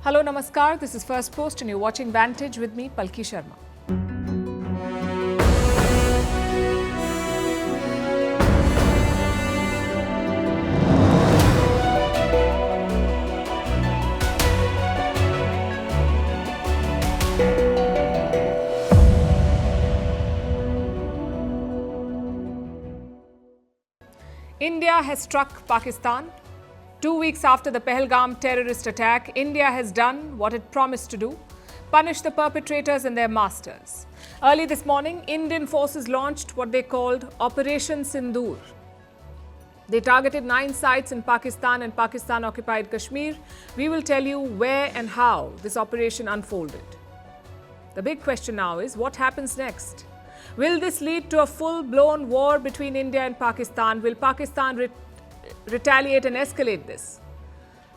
Hello, Namaskar. This is Firstpost and you're watching Vantage with me, Palki Sharma. India has struck Pakistan. 2 weeks after the Pahalgam terrorist attack, India has done what it promised to do, punish the perpetrators and their masters. Early this morning, Indian forces launched what they called Operation Sindoor. They targeted 9 sites in Pakistan and Pakistan-occupied Kashmir. We will tell you where and how this operation unfolded. The big question now is, what happens next? Will this lead to a full-blown war between India and Pakistan? Will Pakistan retaliate and escalate this?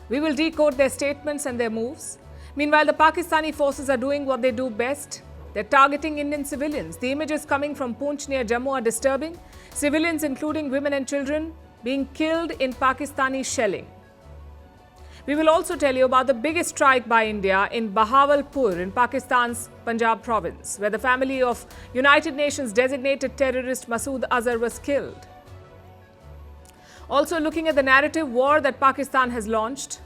We will decode their statements and their moves. Meanwhile, the Pakistani forces are doing what they do best. They're targeting Indian civilians. The images coming from Poonch near Jammu are disturbing. Civilians, including women and children, being killed in Pakistani shelling. We will also tell you about the biggest strike by India in Bahawalpur in Pakistan's Punjab province, where the family of United Nations designated terrorist Masood Azhar was killed. Also looking at the narrative war that Pakistan has launched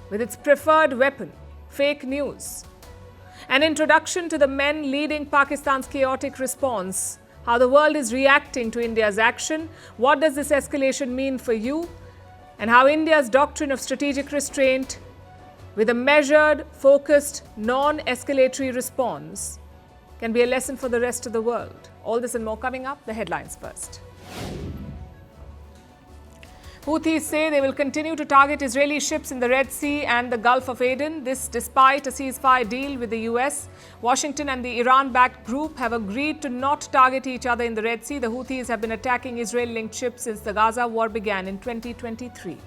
with its preferred weapon, fake news. An introduction to the men leading Pakistan's chaotic response, how the world is reacting to India's action, what does this escalation mean for you, and how India's doctrine of strategic restraint with a measured, focused, non-escalatory response can be a lesson for the rest of the world. All this and more coming up. The headlines first. Houthis say they will continue to target Israeli ships in the Red Sea and the Gulf of Aden. This despite a ceasefire deal with the US. Washington and the Iran-backed group have agreed to not target each other in the Red Sea. The Houthis have been attacking Israel-linked ships since the Gaza war began in 2023.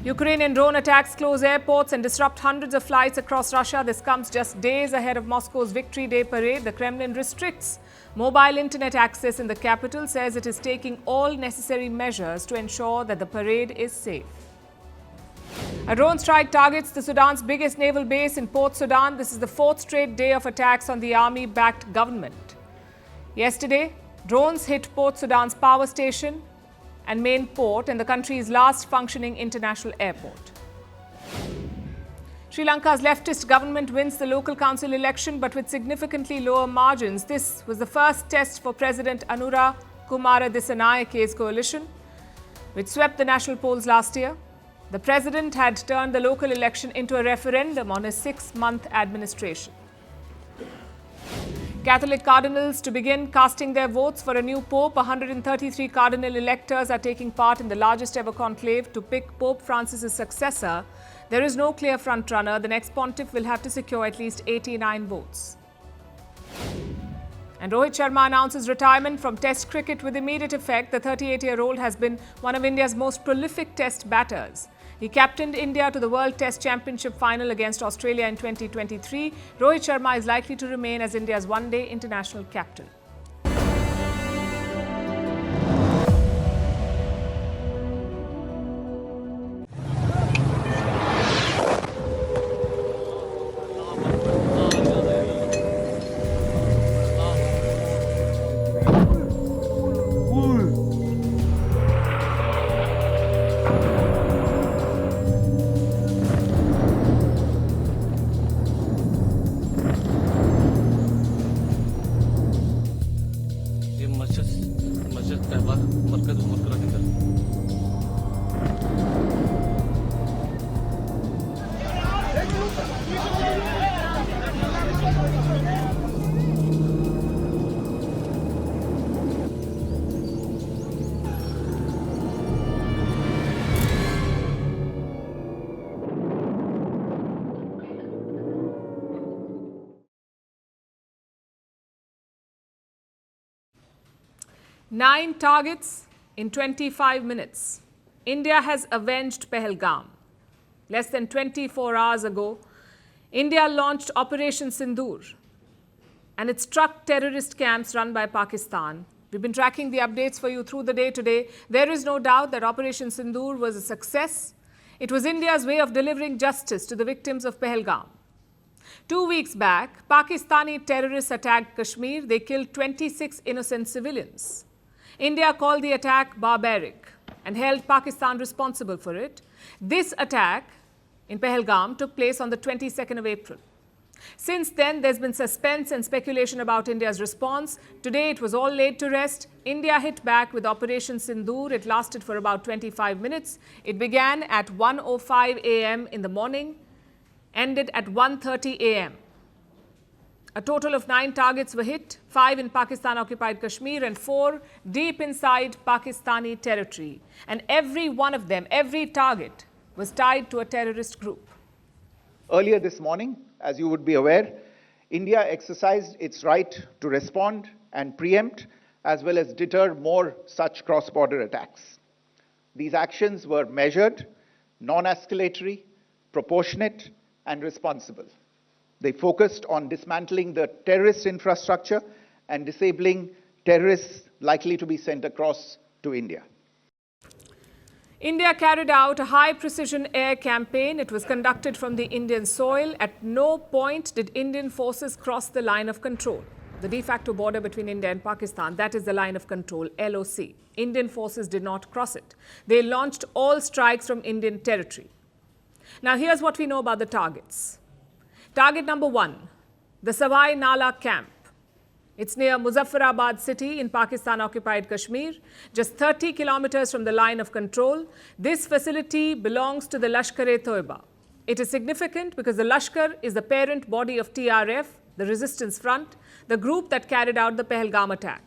Ukrainian drone attacks close airports and disrupt hundreds of flights across Russia. This comes just days ahead of Moscow's Victory Day parade. The Kremlin restricts mobile internet access in the capital, says it is taking all necessary measures to ensure that the parade is safe. A drone strike targets the Sudan's biggest naval base in Port Sudan. This is the 4th straight day of attacks on the army-backed government. Yesterday, drones hit Port Sudan's power station and main port and the country's last functioning international airport. Sri Lanka's leftist government wins the local council election, but with significantly lower margins. This was the first test for President Anura Kumara Dissanayike's coalition, which swept the national polls last year. The president had turned the local election into a referendum on his 6-month administration. Catholic cardinals to begin casting their votes for a new pope. 133 cardinal electors are taking part in the largest ever conclave to pick Pope Francis's successor. There is no clear frontrunner. The next pontiff will have to secure at least 89 votes. And Rohit Sharma announces retirement from Test cricket with immediate effect. The 38-year-old has been one of India's most prolific Test batters. He captained India to the World Test Championship final against Australia in 2023. Rohit Sharma is likely to remain as India's one-day international captain. Nine targets in 25 minutes. India has avenged Pahalgam. Less than 24 hours ago, India launched Operation Sindoor, and it struck terrorist camps run by Pakistan. We've been tracking the updates for you through the day today. There is no doubt that Operation Sindoor was a success. It was India's way of delivering justice to the victims of Pahalgam. 2 weeks back, Pakistani terrorists attacked Kashmir. They killed 26 innocent civilians. India called the attack barbaric and held Pakistan responsible for it. This attack in Pahalgam took place on the 22nd of April. Since then, there's been suspense and speculation about India's response. Today, it was all laid to rest. India hit back with Operation Sindoor. It lasted for about 25 minutes. It began at 1:05 a.m. in the morning, ended at 1:30 a.m. A total of 9 targets were hit, 5 in Pakistan-occupied Kashmir and 4 deep inside Pakistani territory. And every one of them, every target, was tied to a terrorist group. Earlier this morning, as you would be aware, India exercised its right to respond and preempt as well as deter more such cross-border attacks. These actions were measured, non-escalatory, proportionate, and responsible. They focused on dismantling the terrorist infrastructure and disabling terrorists likely to be sent across to India. India carried out a high-precision air campaign. It was conducted from the Indian soil. At no point did Indian forces cross the line of control. The de facto border between India and Pakistan, that is the line of control, LOC. Indian forces did not cross it. They launched all strikes from Indian territory. Now, here's what we know about the targets. Target number 1, the Savai Nala camp. It's near Muzaffarabad city in Pakistan-occupied Kashmir, just 30 kilometers from the line of control. This facility belongs to the Lashkar-e-Toiba. It is significant because the Lashkar is the parent body of TRF, the resistance front, the group that carried out the Pahalgam attack.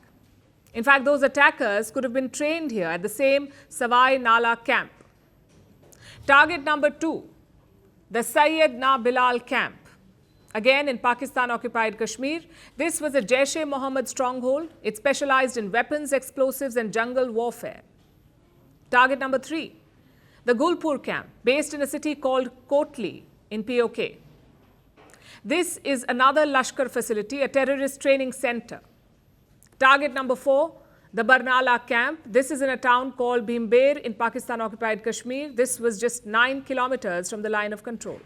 In fact, those attackers could have been trained here at the same Savai Nala camp. Target number 2, the Sayyid Na Bilal camp. Again, in Pakistan-occupied Kashmir, this was a Jaish-e-Mohammed stronghold. It specialized in weapons, explosives and jungle warfare. Target number 3, the Gulpur camp, based in a city called Kotli in POK. This is another Lashkar facility, a terrorist training center. Target number 4, the Barnala camp. This is in a town called Bhimber in Pakistan-occupied Kashmir. This was just 9 kilometers from the line of control.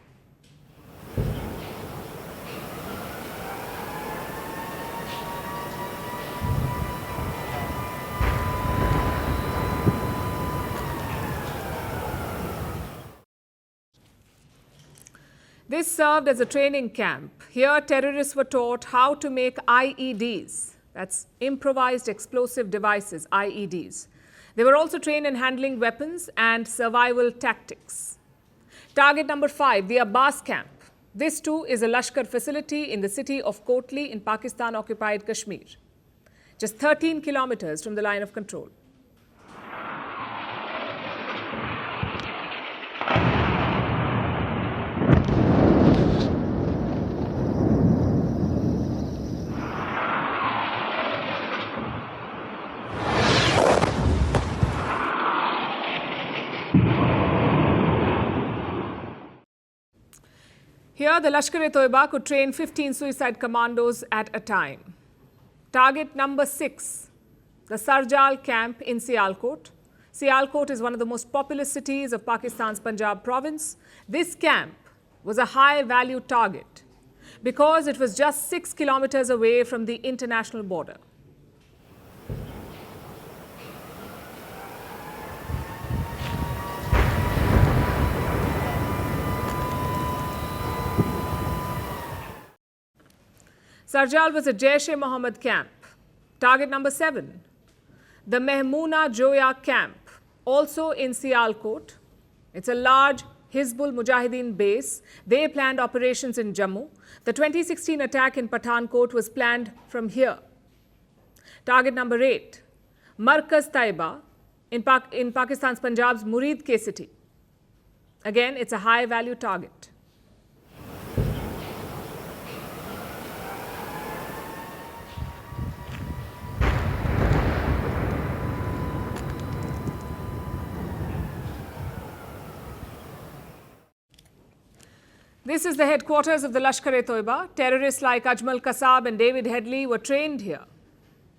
This served as a training camp. Here, terrorists were taught how to make IEDs, that's improvised explosive devices, IEDs. They were also trained in handling weapons and survival tactics. Target number 5, the Abbas camp. This too is a Lashkar facility in the city of Kotli in Pakistan-occupied Kashmir, just 13 kilometers from the line of control. Here, the Lashkar-e-Toiba could train 15 suicide commandos at a time. Target number 6, the Sarjal camp in Sialkot. Sialkot is one of the most populous cities of Pakistan's Punjab province. This camp was a high-value target because it was just 6 kilometers away from the international border. Sarjal was a Jaish-e-Mohammed camp. Target number 7, the Mehmoona Joya camp, also in Sialkot. It's a large Hizbul Mujahideen base. They planned operations in Jammu. The 2016 attack in Pathankot was planned from here. Target number 8, Markaz Taiba in Pakistan's Punjab's Murid K city. Again, it's a high-value target. This is the headquarters of the Lashkar-e-Toiba. Terrorists like Ajmal Kasab and David Headley were trained here.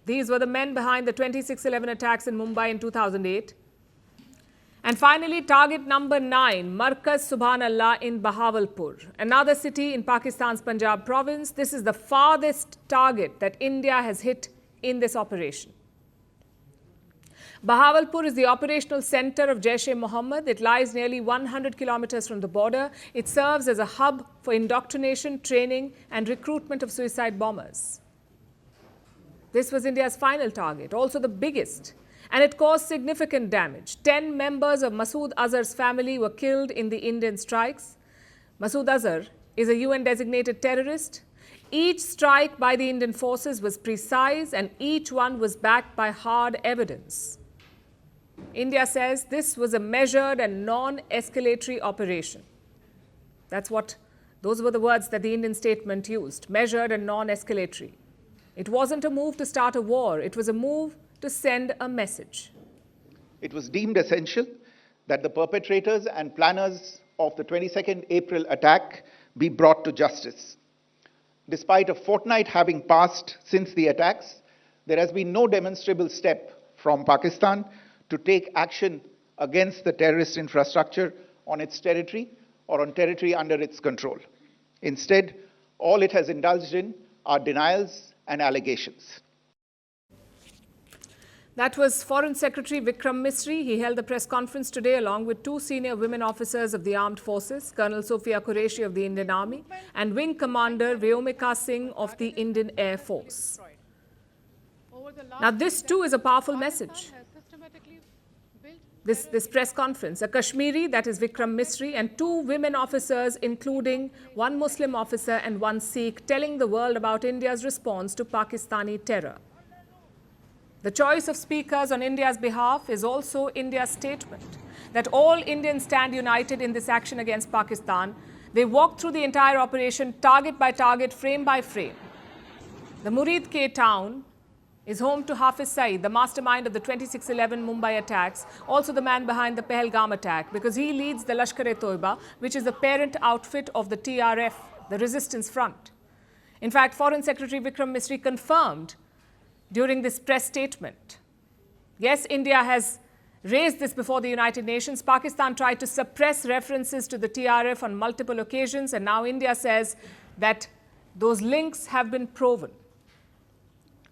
These were the men behind the 26/11 attacks in Mumbai in 2008. And finally, target number 9, Markaz Subhanallah in Bahawalpur, another city in Pakistan's Punjab province. This is the farthest target that India has hit in this operation. Bahawalpur is the operational center of Jaish-e-Mohammed. It lies nearly 100 kilometers from the border. It serves as a hub for indoctrination, training, and recruitment of suicide bombers. This was India's final target, also the biggest, and it caused significant damage. 10 members of Masood Azhar's family were killed in the Indian strikes. Masood Azhar is a UN-designated terrorist. Each strike by the Indian forces was precise, and each one was backed by hard evidence. India says this was a measured and non-escalatory operation. Those were the words that the Indian statement used, measured and non-escalatory. It wasn't a move to start a war, it was a move to send a message. It was deemed essential that the perpetrators and planners of the 22nd April attack be brought to justice. Despite a fortnight having passed since the attacks, there has been no demonstrable step from Pakistan to take action against the terrorist infrastructure on its territory or on territory under its control. Instead, all it has indulged in are denials and allegations. That was Foreign Secretary Vikram Misri. He held a press conference today along with 2 senior women officers of the armed forces, Colonel Sophia Qureshi of the Indian Army and Wing Commander Vyomika Singh of the Indian Air Force. Now this too is a powerful message. This press conference, a Kashmiri, that is Vikram Misri, and 2 women officers, including 1 Muslim officer and 1 Sikh, telling the world about India's response to Pakistani terror. The choice of speakers on India's behalf is also India's statement that all Indians stand united in this action against Pakistan. They walked through the entire operation, target by target, frame by frame. The Murid K town is home to Hafiz Saeed, the mastermind of the 26/11 Mumbai attacks, also the man behind the Pahalgam attack, because he leads the Lashkar-e-Toiba, which is the parent outfit of the TRF, the Resistance Front. In fact, Foreign Secretary Vikram Misri confirmed during this press statement, yes, India has raised this before the United Nations. Pakistan tried to suppress references to the TRF on multiple occasions, and now India says that those links have been proven.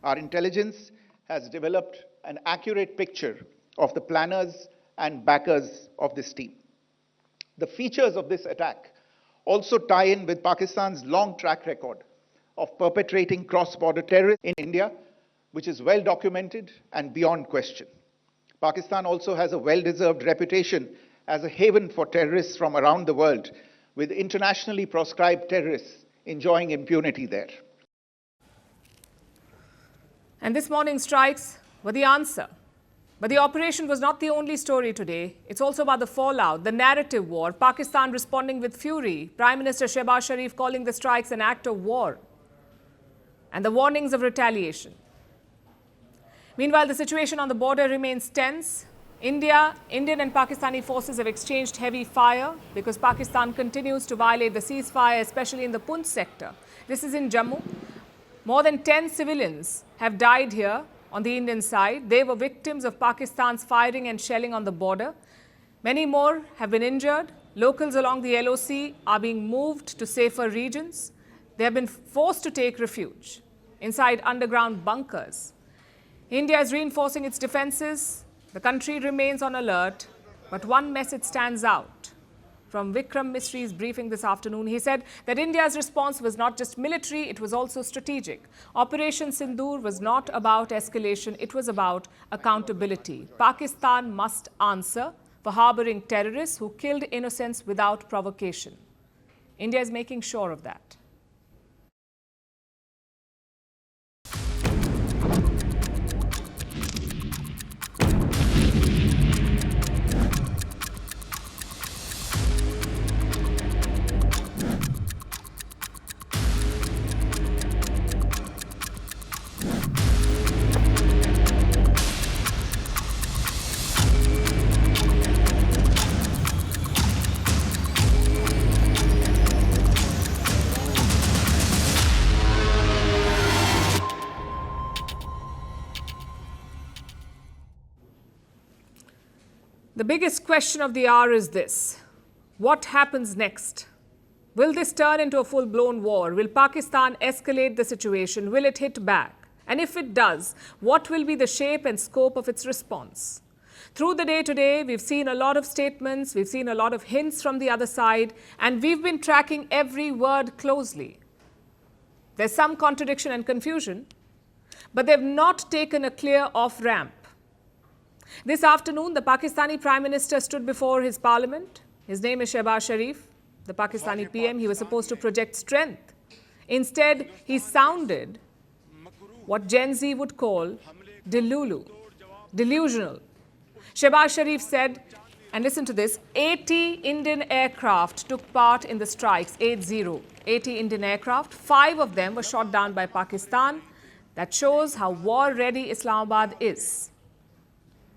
Our intelligence has developed an accurate picture of the planners and backers of this team. The features of this attack also tie in with Pakistan's long track record of perpetrating cross-border terrorism in India, which is well documented and beyond question. Pakistan also has a well-deserved reputation as a haven for terrorists from around the world, with internationally proscribed terrorists enjoying impunity there. And this morning's strikes were the answer. But the operation was not the only story today. It's also about the fallout, the narrative war, Pakistan responding with fury, Prime Minister Shehbaz Sharif calling the strikes an act of war, and the warnings of retaliation. Meanwhile, the situation on the border remains tense. Indian and Pakistani forces have exchanged heavy fire because Pakistan continues to violate the ceasefire, especially in the Poonch sector. This is in Jammu. More than 10 civilians have died here on the Indian side. They were victims of Pakistan's firing and shelling on the border. Many more have been injured. Locals along the LOC are being moved to safer regions. They have been forced to take refuge inside underground bunkers. India is reinforcing its defenses. The country remains on alert. But one message stands out from Vikram Misri's briefing this afternoon. He said that India's response was not just military, it was also strategic. Operation Sindoor was not about escalation, it was about accountability. Pakistan must answer for harboring terrorists who killed innocents without provocation. India is making sure of that. The biggest question of the hour is this: what happens next? Will this turn into a full-blown war? Will Pakistan escalate the situation? Will it hit back? And if it does, what will be the shape and scope of its response? Through the day today, we've seen a lot of statements, we've seen a lot of hints from the other side, and we've been tracking every word closely. There's some contradiction and confusion, but they've not taken a clear off-ramp. This afternoon, the Pakistani Prime Minister stood before his parliament. His name is Shehbaz Sharif, the Pakistani PM. He was supposed to project strength. Instead, he sounded what Gen Z would call delusional. Shehbaz Sharif said, and listen to this, 80 Indian aircraft took part in the strikes, 80 Indian aircraft. 5 of them were shot down by Pakistan. That shows how war-ready Islamabad is.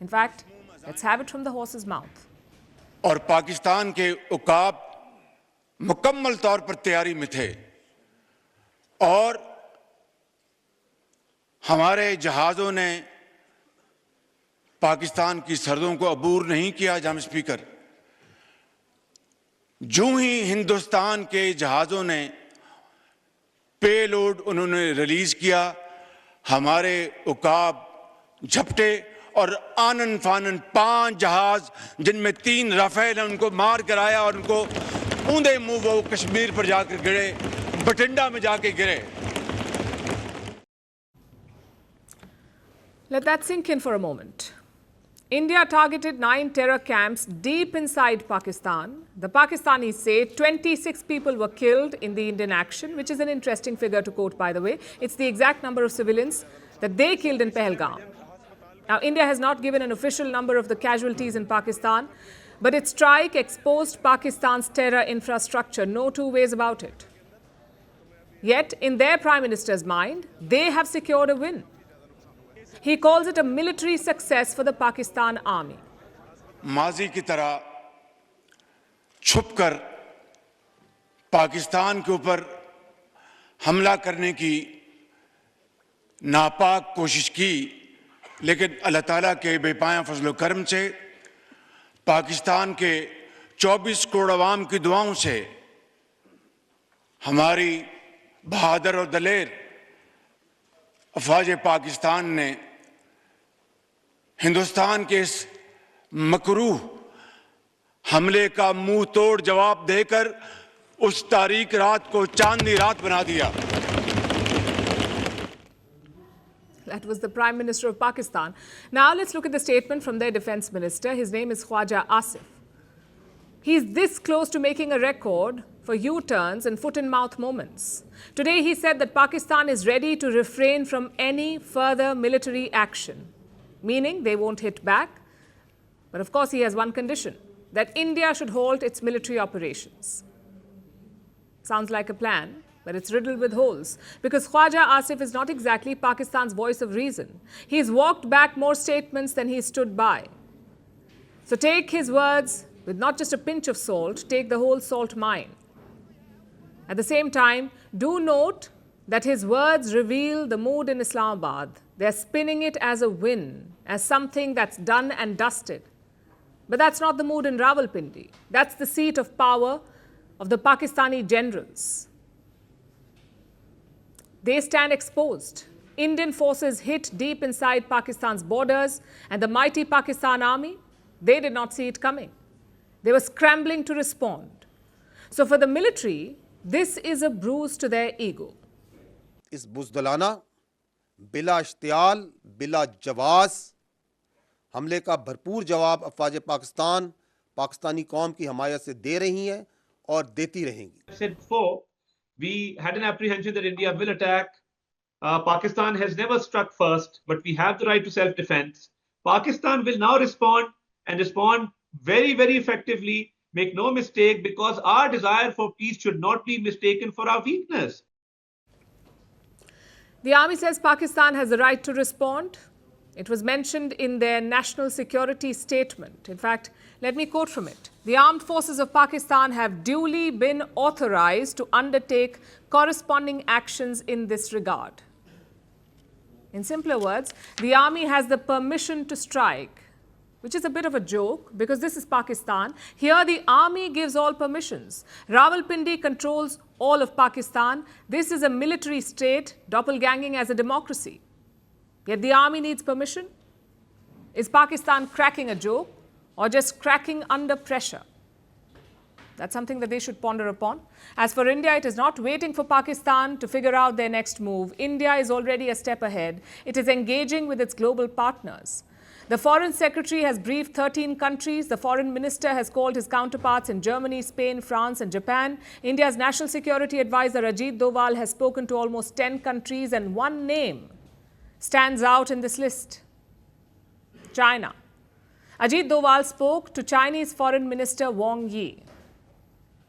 In fact, let's have it from the horse's mouth. और पाकिस्तान के उकाब मुकम्मल तौर पर तैयारी में थे और हमारे जहाज़ों ने पाकिस्तान की सरहदों को अबूर नहीं किया। जनाब स्पीकर, जो ही हिंदुस्तान के जहाज़ों ने पेलोड उन्होंने रिलीज किया, हमारे उकाब झपटे और आनन फानन 5 जहाज जिनमें 3 राफेल हैं उनको मार कराया और उनको ऊंधे मुंह वो कश्मीर पर जाकर गिरे, बठिंडा में जाके गिरे। Let that sink in for a moment. India targeted 9 terror camps deep inside Pakistan. The Pakistanis say 26 people were killed in the Indian action, which is an interesting figure to quote, by the way. It's the exact number of civilians that they killed in Pahalgam. Now, India has not given an official number of the casualties in Pakistan, but its strike exposed Pakistan's terror infrastructure. No two ways about it. Yet, in their Prime Minister's mind, they have secured a win. He calls it a military success for the Pakistan army. माजी की तरह छुपकर पाकिस्तान के ऊपर हमला करने की नापाक कोशिश की, लेकिन अल्लाह ताला के बेपाया फजल करम से, पाकिस्तान के 24 करोड़ अवाम की दुआओं से हमारी बहादुर और दलेर अफवाज पाकिस्तान ने हिंदुस्तान के इस मकरूह हमले का मुंह तोड़ जवाब देकर उस तारीक रात को चांदनी रात बना दिया। That was the Prime Minister of Pakistan. Now let's look at the statement from their Defence Minister. His name is Khwaja Asif. He's this close to making a record for U-turns and foot-in-mouth moments. Today he said that Pakistan is ready to refrain from any further military action, meaning they won't hit back. But of course he has one condition, that India should halt its military operations. Sounds like a plan, but it's riddled with holes, because Khwaja Asif is not exactly Pakistan's voice of reason. He's walked back more statements than he stood by. So take his words with not just a pinch of salt, take the whole salt mine. At the same time, do note that his words reveal the mood in Islamabad. They're spinning it as a win, as something that's done and dusted. But that's not the mood in Rawalpindi. That's the seat of power of the Pakistani generals. They stand exposed. Indian forces hit deep inside Pakistan's borders, and the mighty Pakistan army, they did not see it coming. They were scrambling to respond. So for the military, this is a bruise to their ego. इस बुज़दिलाना, बिला इश्तियाल, बिला जवाज़ हमले का भरपूर जवाब अफ़वाज पाकिस्तान पाकिस्तानी कौम की हमायत से दे रही हैं और देती रहेंगी. I said before, we had an apprehension that India will attack. Pakistan has never struck first, but we have the right to self-defense. Pakistan will now respond and respond very, very effectively. Make no mistake, because our desire for peace should not be mistaken for our weakness. The army says Pakistan has the right to respond. It was mentioned in their national security statement. In fact, let me quote from it. The armed forces of Pakistan have duly been authorized to undertake corresponding actions in this regard. In simpler words, the army has the permission to strike, which is a bit of a joke because this is Pakistan. Here the army gives all permissions. Rawalpindi controls all of Pakistan. This is a military state doppelganging as a democracy. Yet the army needs permission. Is Pakistan cracking a joke or just cracking under pressure? That's something that they should ponder upon. As for India, it is not waiting for Pakistan to figure out their next move. India is already a step ahead. It is engaging with its global partners. The Foreign Secretary has briefed 13 countries. The Foreign Minister has called his counterparts in Germany, Spain, France and Japan. India's National Security Advisor Ajit Doval has spoken to almost 10 countries, and one name stands out in this list: China. Ajit Doval spoke to Chinese Foreign Minister Wang Yi.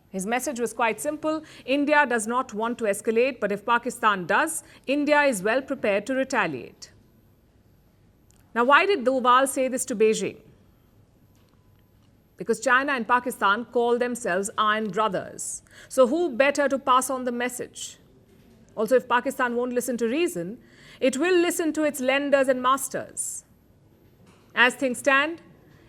His message was quite simple. India does not want to escalate, but if Pakistan does, India is well prepared to retaliate. Now, why did Doval say this to Beijing? Because China and Pakistan call themselves iron brothers. So who better to pass on the message? Also, if Pakistan won't listen to reason, it will listen to its lenders and masters. As things stand,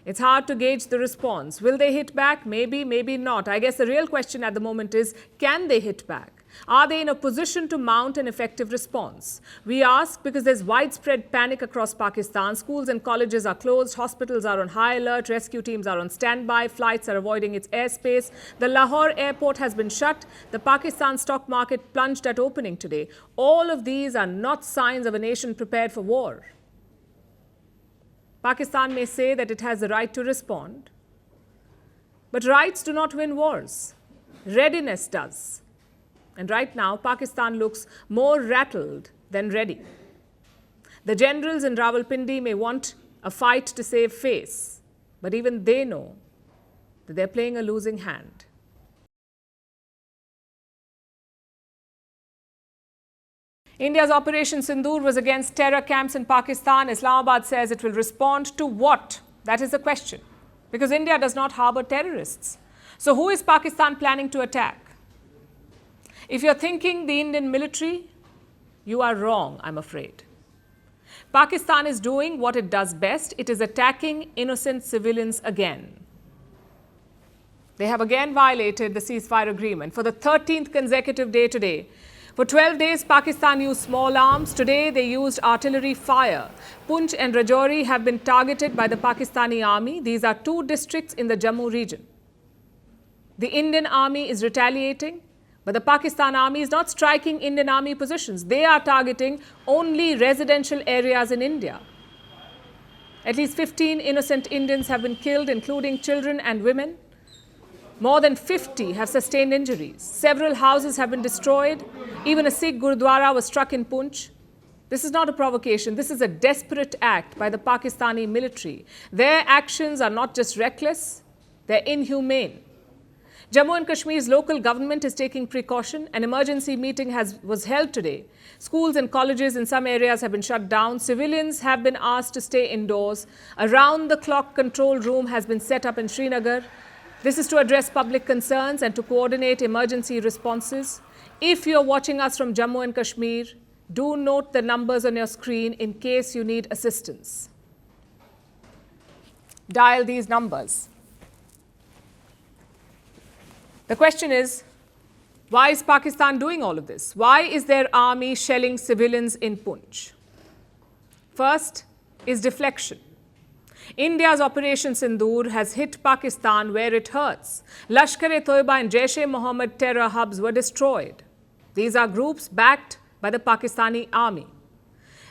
it's hard to gauge the response. Will they hit back? Maybe, maybe not. I guess the real question at the moment is, can they hit back? Are they in a position to mount an effective response? We ask because there's widespread panic across Pakistan. Schools and colleges are closed, hospitals are on high alert, rescue teams are on standby, flights are avoiding its airspace. The Lahore airport has been shut. The Pakistan stock market plunged at opening today. All of these are not signs of a nation prepared for war. Pakistan may say that it has the right to respond, but rights do not win wars. Readiness does. And right now, Pakistan looks more rattled than ready. The generals in Rawalpindi may want a fight to save face, but even they know that they're playing a losing hand. India's Operation Sindoor was against terror camps in Pakistan. Islamabad says it will respond to what? That is the question. Because India does not harbor terrorists. So who is Pakistan planning to attack? If you're thinking the Indian military, you are wrong, I'm afraid. Pakistan is doing what it does best. It is attacking innocent civilians again. They have again violated the ceasefire agreement for the 13th consecutive day today. For 12 days, Pakistan used small arms. Today, they used artillery fire. Poonch and Rajouri have been targeted by the Pakistani army. These are two districts in the Jammu region. The Indian army is retaliating, but the Pakistan army is not striking Indian army positions. They are targeting only residential areas in India. At least 15 innocent Indians have been killed, including children and women. More than 50 have sustained injuries. Several houses have been destroyed. Even a Sikh Gurudwara was struck in Poonch. This is not a provocation. This is a desperate act by the Pakistani military. Their actions are not just reckless, they're inhumane. Jammu and Kashmir's local government is taking precaution. An emergency meeting was held today. Schools and colleges in some areas have been shut down. Civilians have been asked to stay indoors. A round-the-clock control room has been set up in Srinagar. This is to address public concerns and to coordinate emergency responses. If you're watching us from Jammu and Kashmir, do note the numbers on your screen in case you need assistance. Dial these numbers. The question is, why is Pakistan doing all of this? Why is their army shelling civilians in Poonch? First is deflection. India's Operation Sindoor has hit Pakistan where it hurts. Lashkar-e-Toiba and Jaish-e-Mohammed terror hubs were destroyed. These are groups backed by the Pakistani army.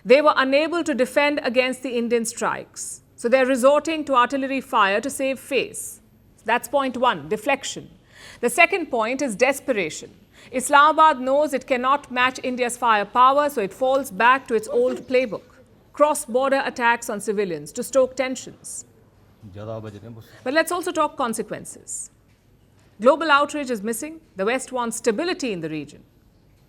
They were unable to defend against the Indian strikes. So they're resorting to artillery fire to save face. That's point one, deflection. The second point is desperation. Islamabad knows it cannot match India's firepower, so it falls back to its old playbook. Cross-border attacks on civilians to stoke tensions. But let's also talk consequences. Global outrage is missing. The West wants stability in the region.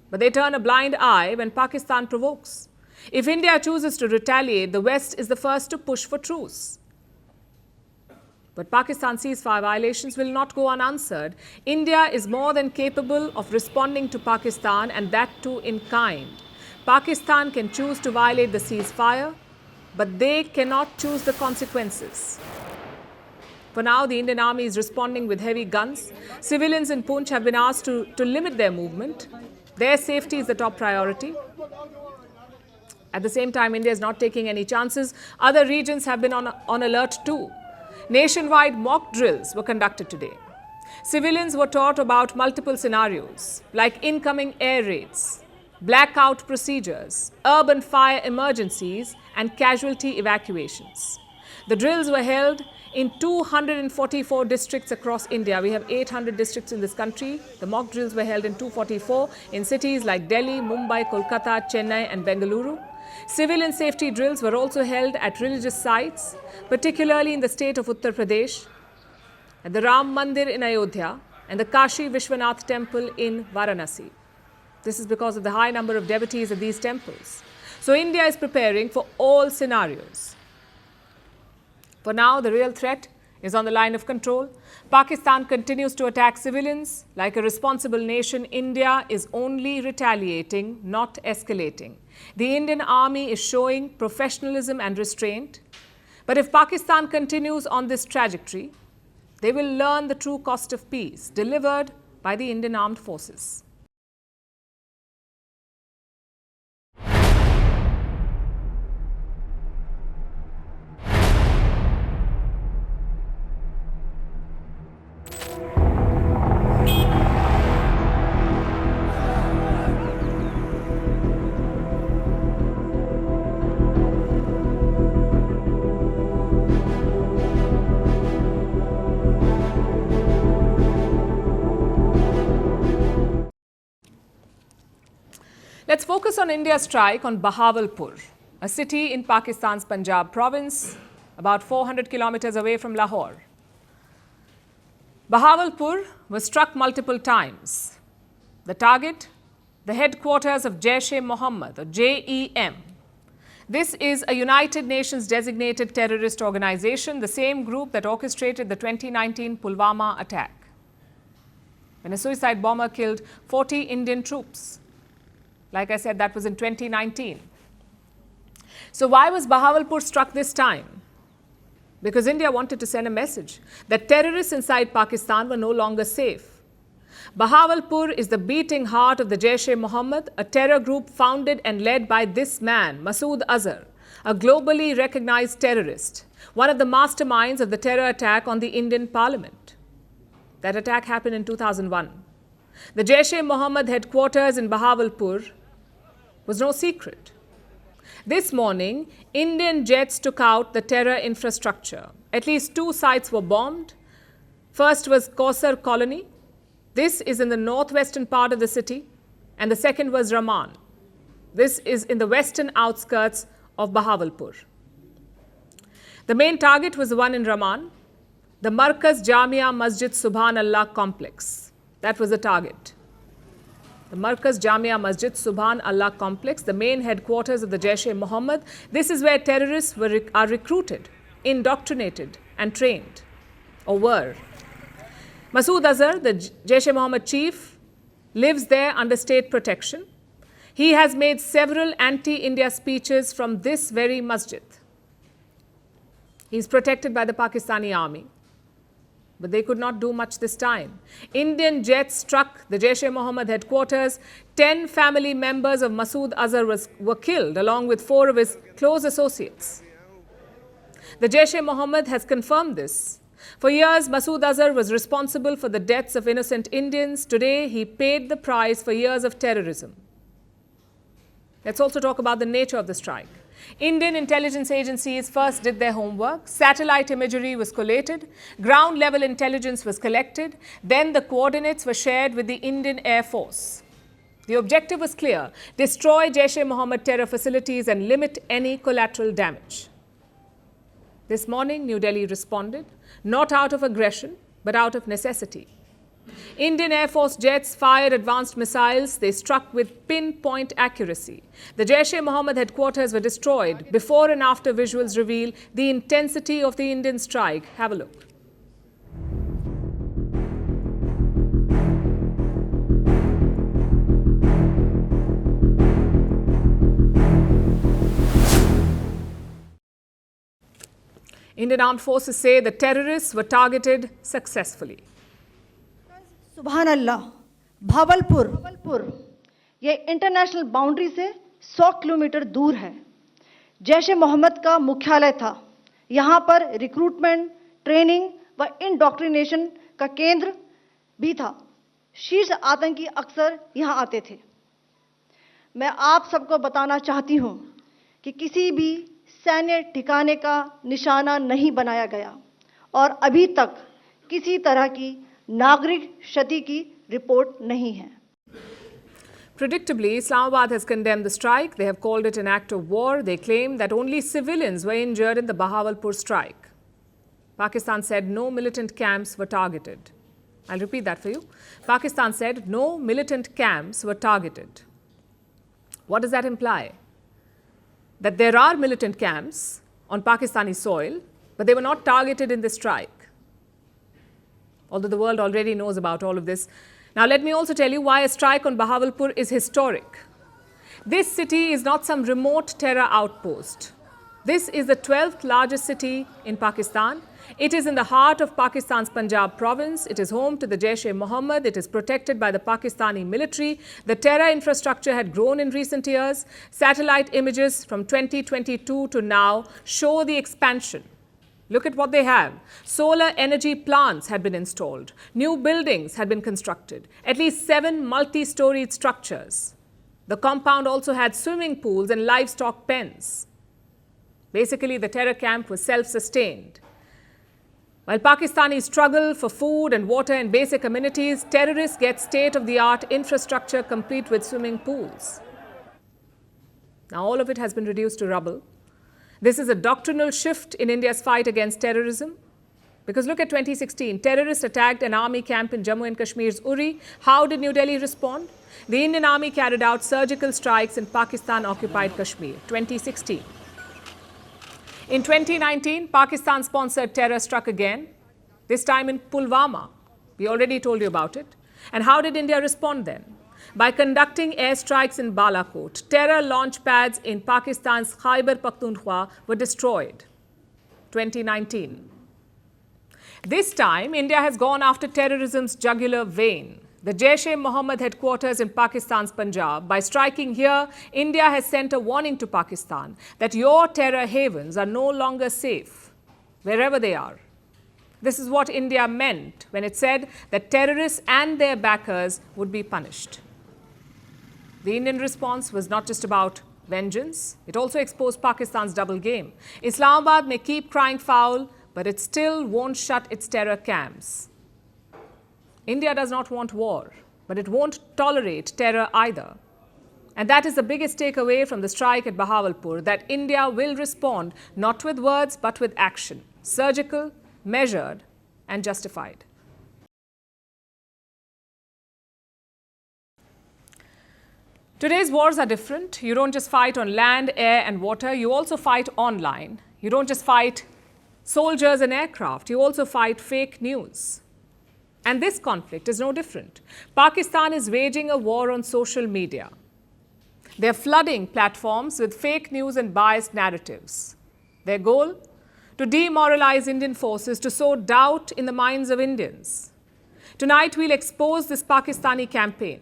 But they turn a blind eye when Pakistan provokes. If India chooses to retaliate, the West is the first to push for truce. But Pakistan's ceasefire violations will not go unanswered. India is more than capable of responding to Pakistan, and that too in kind. Pakistan can choose to violate the ceasefire, but they cannot choose the consequences. For now, the Indian Army is responding with heavy guns. Civilians in Poonch have been asked to limit their movement. Their safety is the top priority. At the same time, India is not taking any chances. Other regions have been on alert too. Nationwide mock drills were conducted today. Civilians were taught about multiple scenarios like incoming air raids, blackout procedures, urban fire emergencies, and casualty evacuations. The drills were held in 244 districts across India. We have 800 districts in this country. The mock drills were held in 244 in cities like Delhi, Mumbai, Kolkata, Chennai, and Bengaluru. Civilian safety drills were also held at religious sites, particularly in the state of Uttar Pradesh, at the Ram Mandir in Ayodhya, and the Kashi Vishwanath temple in Varanasi. This is because of the high number of devotees at these temples. So India is preparing for all scenarios. For now, the real threat is on the line of control. Pakistan continues to attack civilians. Like a responsible nation, India is only retaliating, not escalating. The Indian Army is showing professionalism and restraint. But if Pakistan continues on this trajectory, they will learn the true cost of peace delivered by the Indian Armed Forces. Let's focus on India's strike on Bahawalpur, a city in Pakistan's Punjab province, about 400 kilometers away from Lahore. Bahawalpur was struck multiple times. The target, the headquarters of Jaish-e-Mohammed, or JEM. This is a United Nations designated terrorist organization, the same group that orchestrated the 2019 Pulwama attack, when a suicide bomber killed 40 Indian troops. Like I said, that was in 2019. So why was Bahawalpur struck this time? Because India wanted to send a message that terrorists inside Pakistan were no longer safe. Bahawalpur is the beating heart of the Jaish-e-Mohammed, a terror group founded and led by this man, Masood Azhar, a globally recognized terrorist, one of the masterminds of the terror attack on the Indian Parliament. That attack happened in 2001. The Jaish-e-Mohammed headquarters in Bahawalpur was no secret. This morning, Indian jets took out the terror infrastructure. At least 2 sites were bombed. First was Kausar Colony. This is in the northwestern part of the city. And the second was Raman. This is in the western outskirts of Bahawalpur. The main target was the one in Raman, the Markaz Jamia Masjid Subhan Allah complex. That was the target. The Markaz Jamia Masjid Subhan Allah complex, the main headquarters of the Jaish-e-Mohammed. This is where terrorists are recruited, indoctrinated and trained, or were. Masood Azhar, the Jaish-e-Mohammed chief, lives there under state protection. He has made several anti-India speeches from this very masjid. He is protected by the Pakistani army. But they could not do much this time. Indian jets struck the Jaish-e-Mohammed headquarters. 10 family members of Masood Azhar were killed, along with 4 of his close associates. The Jaish-e-Mohammed has confirmed this. For years, Masood Azhar was responsible for the deaths of innocent Indians. Today, he paid the price for years of terrorism. Let's also talk about the nature of the strike. Indian intelligence agencies first did their homework. Satellite imagery was collated. Ground-level intelligence was collected. Then the coordinates were shared with the Indian Air Force. The objective was clear: destroy Jaish-e-Mohammed terror facilities and limit any collateral damage. This morning, New Delhi responded, not out of aggression, but out of necessity. Indian Air Force jets fired advanced missiles. They struck with pinpoint accuracy. The Jaish-e-Mohammed headquarters were destroyed. Before and after visuals reveal the intensity of the Indian strike. Have a look. Indian armed forces say the terrorists were targeted successfully. सुभान अल्लाह, भावलपुर ये international boundary से 100 kilometre दूर है। जैश ए मोहम्मद का मुख्यालय था। यहाँ पर रिक्रूटमेंट, ट्रेनिंग व इंडॉक्ट्रिनेशन का केंद्र भी था। शीर्ष आतंकी अक्सर यहाँ आते थे। मैं आप सबको बताना चाहती हूँ कि किसी भी सैन्य ठिकाने का निशाना नहीं बनाया गया और अभी तक किसी तरह की नागरिक क्षति की रिपोर्ट नहीं है। Predictably, Islamabad has condemned the strike. They have called it an act of war. They claim that only civilians were injured in the Bahawalpur strike. Pakistan said no militant camps were targeted. I'll repeat that for you. Pakistan said no militant camps were targeted. What does that imply? That there are militant camps on Pakistani soil, but they were not targeted in this strike. Although the world already knows about all of this. Now let me also tell you why a strike on Bahawalpur is historic. This city is not some remote terror outpost. This is the 12th largest city in Pakistan. It is in the heart of Pakistan's Punjab province. It is home to the Jaish-e-Mohammed. It is protected by the Pakistani military. The terror infrastructure had grown in recent years. Satellite images from 2022 to now show the expansion. Look at what they have. Solar energy plants had been installed. New buildings had been constructed. At least 7 multi-storied structures. The compound also had swimming pools and livestock pens. Basically, the terror camp was self-sustained. While Pakistanis struggle for food and water and basic amenities, terrorists get state-of-the-art infrastructure complete with swimming pools. Now, all of it has been reduced to rubble. This is a doctrinal shift in India's fight against terrorism. Because look at 2016, terrorists attacked an army camp in Jammu and Kashmir's Uri. How did New Delhi respond? The Indian army carried out surgical strikes in Pakistan-occupied Kashmir, 2016. In 2019, Pakistan-sponsored terror struck again, this time in Pulwama. We already told you about it. And how did India respond then? By conducting airstrikes in Balakot, terror launch pads in Pakistan's Khyber Pakhtunkhwa were destroyed. 2019. This time, India has gone after terrorism's jugular vein. The Jaish-e-Mohammed headquarters in Pakistan's Punjab. By striking here, India has sent a warning to Pakistan that your terror havens are no longer safe, wherever they are. This is what India meant when it said that terrorists and their backers would be punished. The Indian response was not just about vengeance. It also exposed Pakistan's double game. Islamabad may keep crying foul, but it still won't shut its terror camps. India does not want war, but it won't tolerate terror either. And that is the biggest takeaway from the strike at Bahawalpur, that India will respond not with words, but with action. Surgical, measured, and justified. Today's wars are different. You don't just fight on land, air, and water. You also fight online. You don't just fight soldiers and aircraft. You also fight fake news. And this conflict is no different. Pakistan is waging a war on social media. They're flooding platforms with fake news and biased narratives. Their goal? To demoralize Indian forces, to sow doubt in the minds of Indians. Tonight, we'll expose this Pakistani campaign.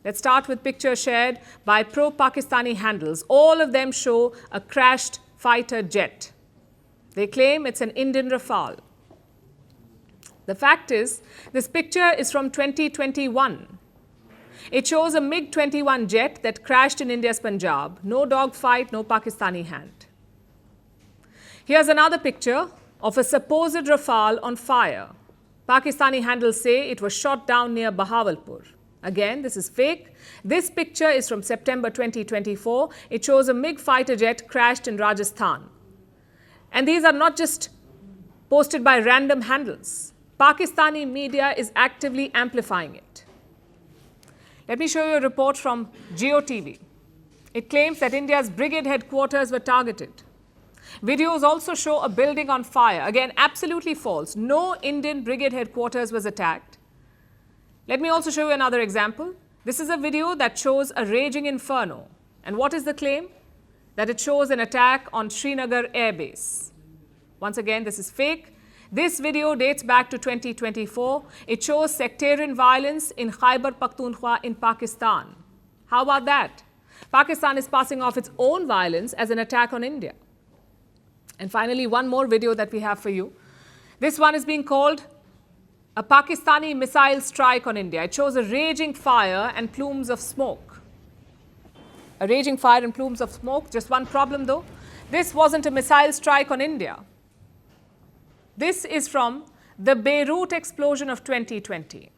Let's start with pictures shared by pro-Pakistani handles. All of them show a crashed fighter jet. They claim it's an Indian Rafale. The fact is, this picture is from 2021. It shows a MiG-21 jet that crashed in India's Punjab. No dogfight, no Pakistani hand. Here's another picture of a supposed Rafale on fire. Pakistani handles say it was shot down near Bahawalpur. Again, this is fake. This picture is from September 2024. It shows a MiG fighter jet crashed in Rajasthan. And these are not just posted by random handles. Pakistani media is actively amplifying it. Let me show you a report from GeoTV. It claims that India's brigade headquarters were targeted. Videos also show a building on fire. Again, absolutely false. No Indian brigade headquarters was attacked. Let me also show you another example. This is a video that shows a raging inferno. And what is the claim? That it shows an attack on Srinagar Air Base. Once again, this is fake. This video dates back to 2024. It shows sectarian violence in Khyber Pakhtunkhwa in Pakistan. How about that? Pakistan is passing off its own violence as an attack on India. And finally, one more video that we have for you. This one is being called a Pakistani missile strike on India. It shows a raging fire and plumes of smoke. A raging fire and plumes of smoke. Just one problem though. This wasn't a missile strike on India. This is from the Beirut explosion of 2020.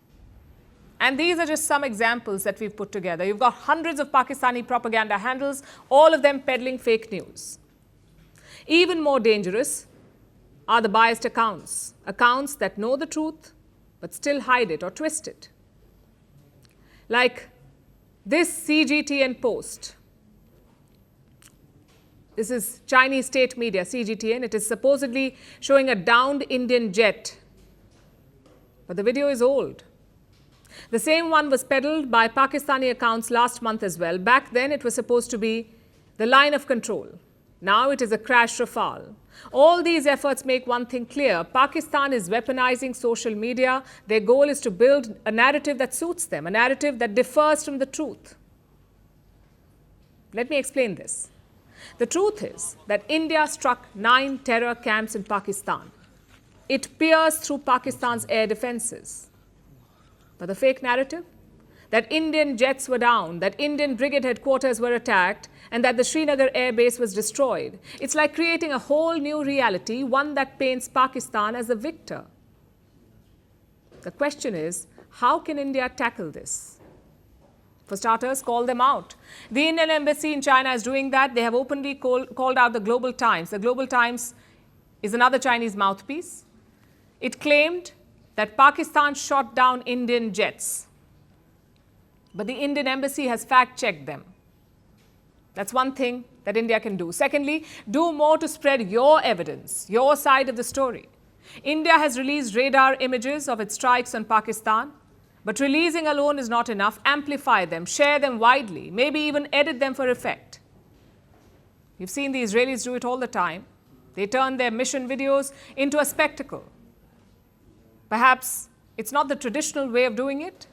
And these are just some examples that we've put together. You've got hundreds of Pakistani propaganda handles, all of them peddling fake news. Even more dangerous are the biased accounts, accounts that know the truth but still hide it or twist it. Like this CGTN post. This is Chinese state media, CGTN. It is supposedly showing a downed Indian jet. But the video is old. The same one was peddled by Pakistani accounts last month as well. Back then, it was supposed to be the line of control. Now it is a crash Rafale. All these efforts make one thing clear. Pakistan is weaponizing social media. Their goal is to build a narrative that suits them, a narrative that differs from the truth. Let me explain this. The truth is that India struck 9 terror camps in Pakistan. It pierced through Pakistan's air defenses. But the fake narrative? That Indian jets were down, that Indian brigade headquarters were attacked, and that the Srinagar air base was destroyed. It's like creating a whole new reality, one that paints Pakistan as the victor. The question is, how can India tackle this? For starters, call them out. The Indian embassy in China is doing that. They have openly called out the Global Times. The Global Times is another Chinese mouthpiece. It claimed that Pakistan shot down Indian jets. But the Indian embassy has fact-checked them. That's one thing that India can do. Secondly, do more to spread your evidence, your side of the story. India has released radar images of its strikes on Pakistan. But releasing alone is not enough. Amplify them, share them widely, maybe even edit them for effect. You've seen the Israelis do it all the time. They turn their mission videos into a spectacle. Perhaps it's not the traditional way of doing it,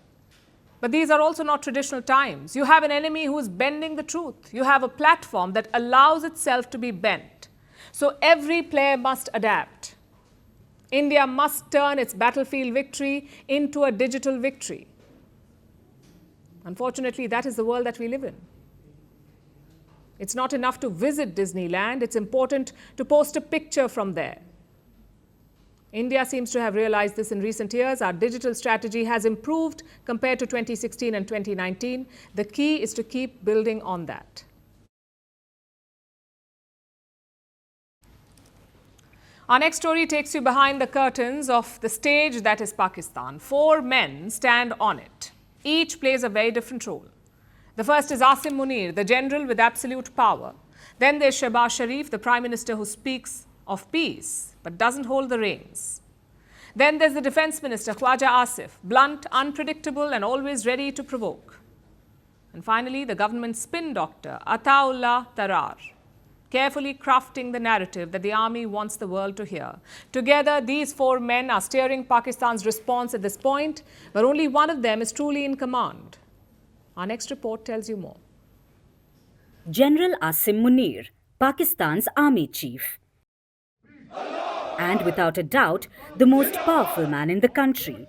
but these are also not traditional times. You have an enemy who is bending the truth. You have a platform that allows itself to be bent. So every player must adapt. India must turn its battlefield victory into a digital victory. Unfortunately, that is the world that we live in. It's not enough to visit Disneyland. It's important to post a picture from there. India seems to have realized this in recent years. Our digital strategy has improved compared to 2016 and 2019. The key is to keep building on that. Our next story takes you behind the curtains of the stage that is Pakistan. 4 men stand on it. Each plays a very different role. The first is Asim Munir, the general with absolute power. Then there's Shehbaz Sharif, the Prime Minister who speaks of peace but doesn't hold the reins. Then there's the Defence Minister, Khwaja Asif, blunt, unpredictable and always ready to provoke. And finally, the government spin doctor, Ataullah Tarar, carefully crafting the narrative that the army wants the world to hear. Together, these 4 men are steering Pakistan's response at this point, but only one of them is truly in command. Our next report tells you more. General Asim Munir, Pakistan's army chief. And without a doubt, the most powerful man in the country.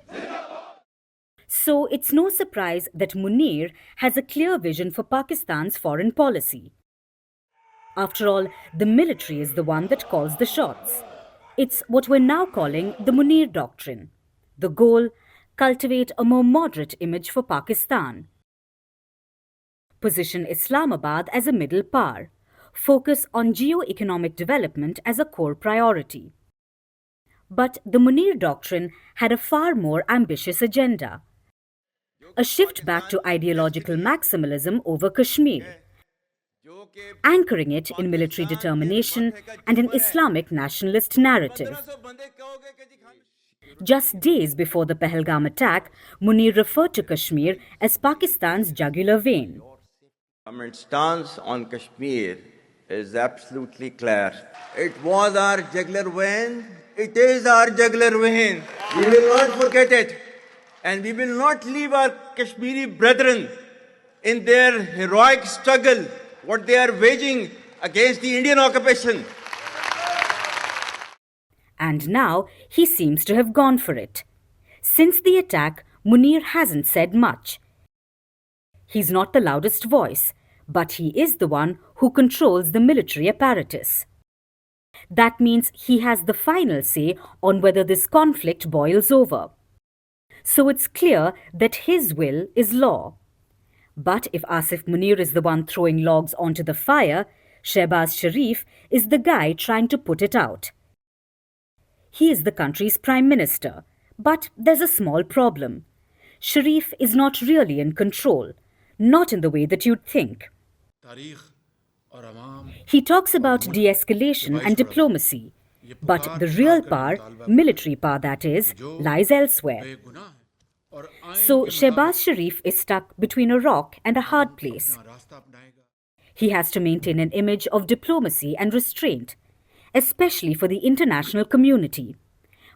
So it's no surprise that Munir has a clear vision for Pakistan's foreign policy. After all, the military is the one that calls the shots. It's what we're now calling the Munir Doctrine. The goal, cultivate a more moderate image for Pakistan. Position Islamabad as a middle power. Focus on geo-economic development as a core priority. But the Munir Doctrine had a far more ambitious agenda. A shift back to ideological maximalism over Kashmir, anchoring it in military determination and an Islamic nationalist narrative. Just days before the Pahalgam attack, Munir referred to Kashmir as Pakistan's jugular vein. Government stance on Kashmir is absolutely clear. It was our jugular vein. It is our jugular vein. We will not forget it. And we will not leave our Kashmiri brethren in their heroic struggle, what they are waging against the Indian occupation. And now he seems to have gone for it. Since the attack, Munir hasn't said much. He's not the loudest voice, but he is the one who controls the military apparatus. That means he has the final say on whether this conflict boils over. So it's clear that his will is law. But if Asif Munir is the one throwing logs onto the fire, Shehbaz Sharif is the guy trying to put it out. He is the country's prime minister, but there's a small problem. Sharif is not really in control, not in the way that you'd think. He talks about de-escalation and diplomacy, but the real power, military power that is, lies elsewhere. So Shehbaz Sharif is stuck between a rock and a hard place. He has to maintain an image of diplomacy and restraint, especially for the international community.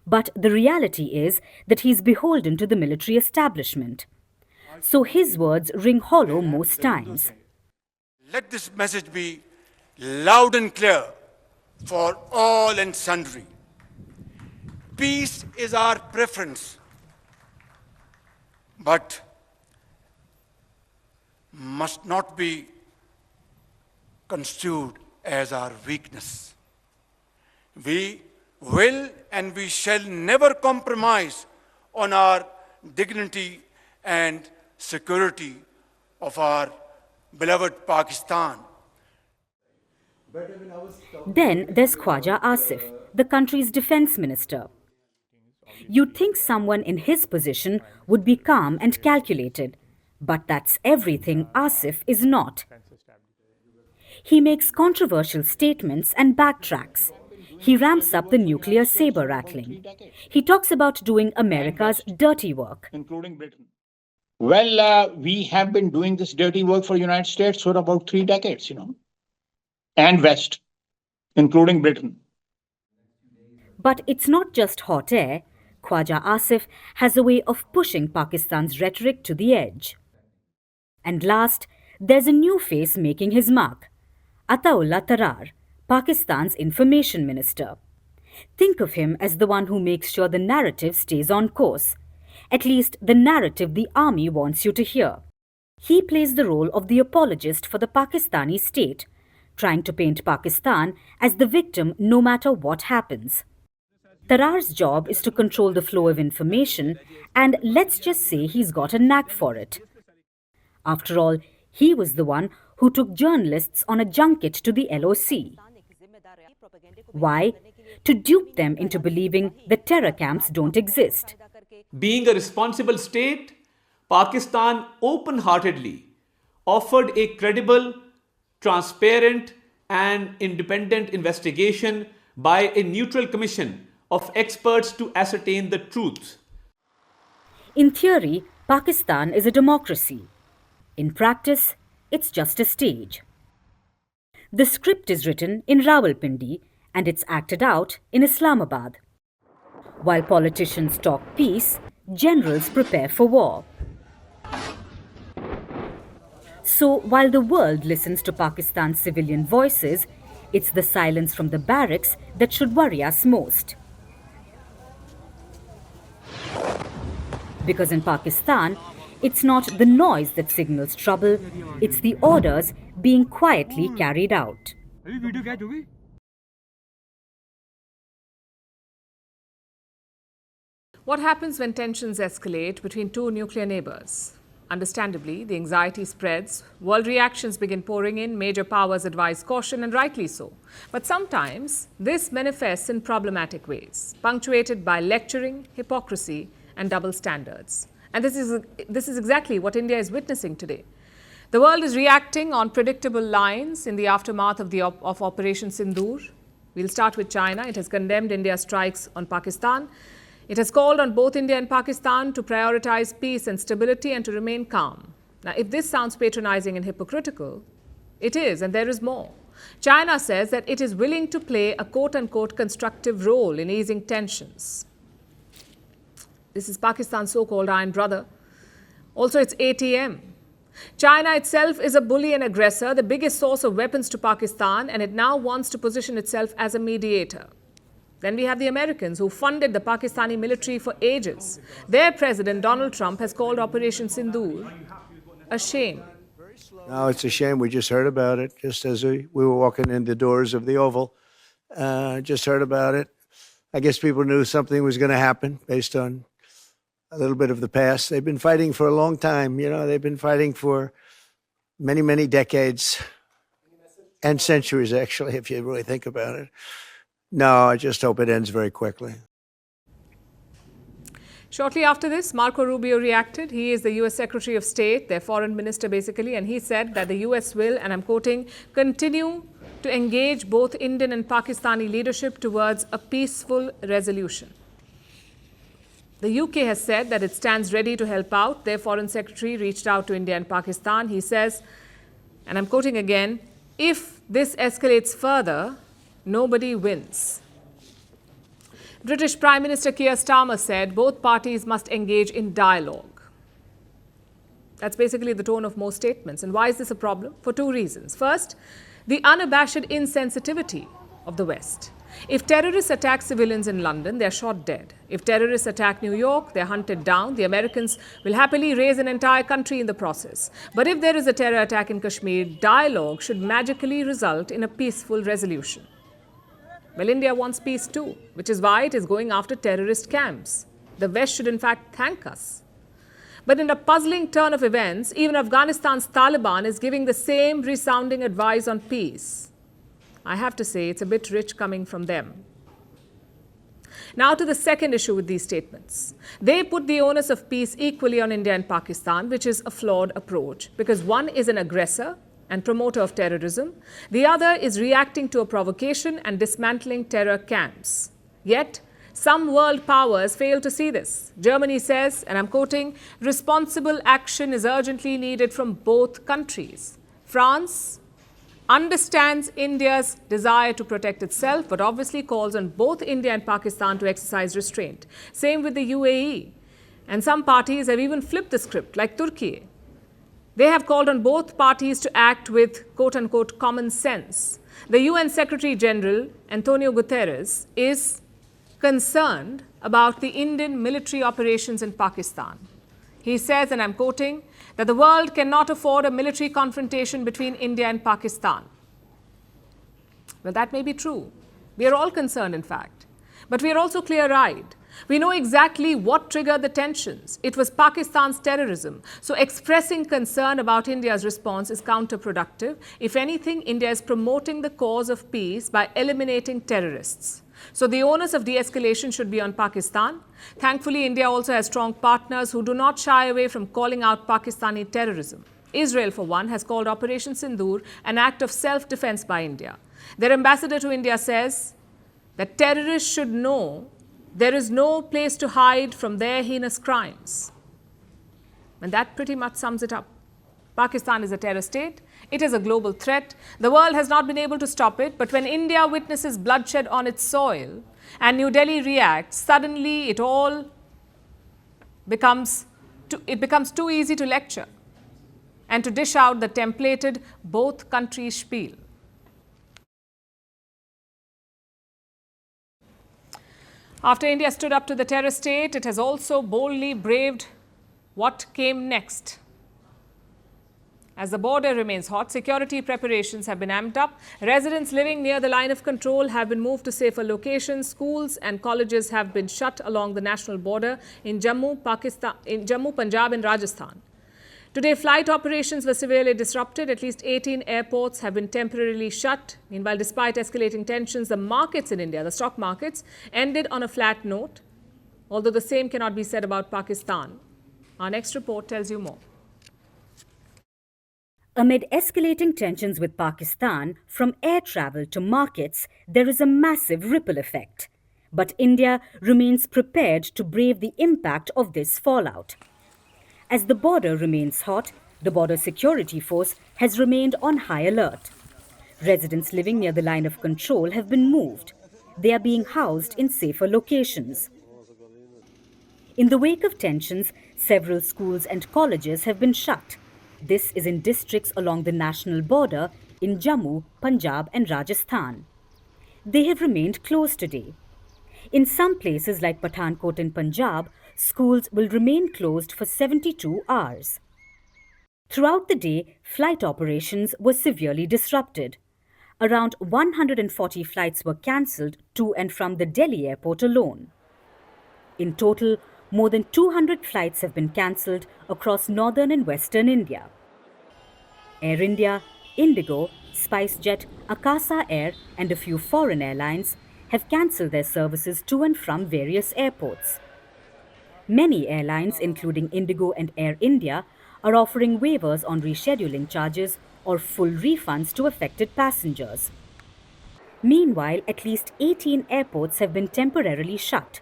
But the reality is that he's beholden to the military establishment. So his words ring hollow most times. Let this message be loud and clear for all and sundry. Peace is our preference, but must not be construed as our weakness. We will and we shall never compromise on our dignity and security of our beloved Pakistan. Then there's Khwaja Asif, the country's defense minister. You'd think someone in his position would be calm and calculated, but that's everything Asif is not. He makes controversial statements and backtracks. He ramps up the nuclear saber rattling. He talks about doing America's dirty work. Including Britain. Well, we have been doing this dirty work for the United States for about 3 decades, and West, including Britain. But it's not just hot air. Khwaja Asif has a way of pushing Pakistan's rhetoric to the edge. And last, there's a new face making his mark. Ataullah Tarar, Pakistan's information minister. Think of him as the one who makes sure the narrative stays on course. At least the narrative the army wants you to hear. He plays the role of the apologist for the Pakistani state, trying to paint Pakistan as the victim no matter what happens. Tarar's job is to control the flow of information, and let's just say he's got a knack for it. After all, he was the one who took journalists on a junket to the LOC. Why? To dupe them into believing that terror camps don't exist. Being a responsible state, Pakistan open-heartedly offered a credible, transparent and independent investigation by a neutral commission of experts to ascertain the truth. In theory, Pakistan is a democracy. In practice, it's just a stage. The script is written in Rawalpindi and it's acted out in Islamabad. While politicians talk peace, generals prepare for war. So while the world listens to Pakistan's civilian voices, it's the silence from the barracks that should worry us most. Because in Pakistan, it's not the noise that signals trouble, it's the orders being quietly carried out. What happens when tensions escalate between two nuclear neighbors? Understandably, the anxiety spreads, world reactions begin pouring in, major powers advise caution, and rightly so. But sometimes this manifests in problematic ways, punctuated by lecturing, hypocrisy, and double standards. And this is exactly what India is witnessing today. The world is reacting on predictable lines in the aftermath of Operation Sindoor. We'll start with China. It has condemned India's strikes on Pakistan. It has called on both India and Pakistan to prioritize peace and stability and to remain calm. Now, if this sounds patronizing and hypocritical, it is, and there is more. China says that it is willing to play a quote-unquote constructive role in easing tensions. This is Pakistan's so-called iron brother. Also, it's ATM. China itself is a bully and aggressor, the biggest source of weapons to Pakistan, and it now wants to position itself as a mediator. Then we have the Americans, who funded the Pakistani military for ages. Their president, Donald Trump, has called Operation Sindoor a shame. No, it's a shame. We just heard about it, just as we were walking in the doors of the Oval. Just heard about it. I guess people knew something was going to happen based on a little bit of the past. They've been fighting for a long time. You know, they've been fighting for many, many decades and centuries, actually, if you really think about it. No, I just hope it ends very quickly. Shortly after this, Marco Rubio reacted. He is the U.S. Secretary of State, their foreign minister basically, and he said that the U.S. will, and I'm quoting, continue to engage both Indian and Pakistani leadership towards a peaceful resolution. The UK has said that it stands ready to help out. Their foreign secretary reached out to India and Pakistan. He says, and I'm quoting again, if this escalates further, nobody wins. British Prime Minister Keir Starmer said both parties must engage in dialogue. That's basically the tone of most statements. And why is this a problem? For two reasons. First, the unabashed insensitivity of the West. If terrorists attack civilians in London, they're shot dead. If terrorists attack New York, they're hunted down. The Americans will happily raise an entire country in the process. But if there is a terror attack in Kashmir, dialogue should magically result in a peaceful resolution. Well, India wants peace too, which is why it is going after terrorist camps. The West should in fact thank us. But in a puzzling turn of events, even Afghanistan's Taliban is giving the same resounding advice on peace. I have to say, it's a bit rich coming from them. Now to the second issue with these statements. They put the onus of peace equally on India and Pakistan, which is a flawed approach, because one is an aggressor and promoter of terrorism. The other is reacting to a provocation and dismantling terror camps. Yet, some world powers fail to see this. Germany says, and I'm quoting, responsible action is urgently needed from both countries. France understands India's desire to protect itself, but obviously calls on both India and Pakistan to exercise restraint. Same with the UAE. And some parties have even flipped the script, like Turkey. They have called on both parties to act with quote-unquote common sense. The UN Secretary General, Antonio Guterres, is concerned about the Indian military operations in Pakistan. He says, and I'm quoting, that the world cannot afford a military confrontation between India and Pakistan. Well, that may be true. We are all concerned, in fact. But we are also clear-eyed. We know exactly what triggered the tensions. It was Pakistan's terrorism. So expressing concern about India's response is counterproductive. If anything, India is promoting the cause of peace by eliminating terrorists. So the onus of de-escalation should be on Pakistan. Thankfully, India also has strong partners who do not shy away from calling out Pakistani terrorism. Israel, for one, has called Operation Sindoor an act of self-defense by India. Their ambassador to India says that terrorists should know there is no place to hide from their heinous crimes. And that pretty much sums it up. Pakistan is a terror state. It is a global threat. The world has not been able to stop it, but when India witnesses bloodshed on its soil and New Delhi reacts, suddenly it all becomes too easy to lecture and to dish out the templated both countries spiel. After India stood up to the terror state, it has also boldly braved what came next. As the border remains hot, security preparations have been amped up. Residents living near the line of control have been moved to safer locations. Schools and colleges have been shut along the national border in Jammu, Punjab and Rajasthan. Today, flight operations were severely disrupted. At least 18 airports have been temporarily shut. Meanwhile, despite escalating tensions, the markets in India, the stock markets, ended on a flat note, although the same cannot be said about Pakistan. Our next report tells you more. Amid escalating tensions with Pakistan, from air travel to markets, there is a massive ripple effect. But India remains prepared to brave the impact of this fallout. As the border remains hot, the Border Security Force has remained on high alert. Residents living near the line of control have been moved. They are being housed in safer locations. In the wake of tensions, several schools and colleges have been shut. This is in districts along the national border in Jammu, Punjab and Rajasthan. They have remained closed today. In some places like Pathankot in Punjab, schools will remain closed for 72 hours. Throughout the day, flight operations were severely disrupted. Around 140 flights were cancelled to and from the Delhi airport alone. In total, more than 200 flights have been cancelled across northern and western India. Air India, Indigo, SpiceJet, Akasa Air and a few foreign airlines have cancelled their services to and from various airports. Many airlines, including Indigo and Air India, are offering waivers on rescheduling charges or full refunds to affected passengers. Meanwhile, at least 18 airports have been temporarily shut.